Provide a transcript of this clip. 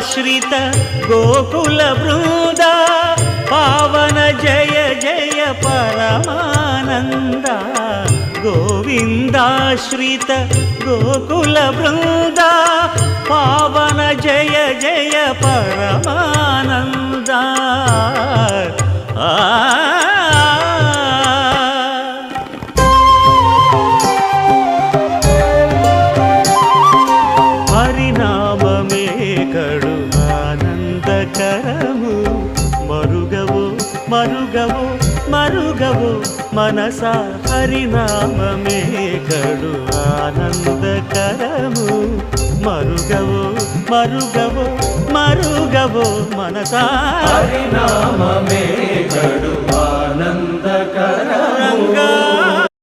గోవిందాశ్రిత గోకుల బృంద పావన జయ జయ పరమానంద గోవిందాశ్రిత గోకుల బృంద పావన జయ జయ పరమానంద హరినామమే కడు ఆనందకరము మరుగవు మరుగవు మరుగవు మనసా హరినామమే కడు ఆనందకరము మరుగవు మరుగవు మరుగవు మనసా హరినామమే కడు ఆనందకరము.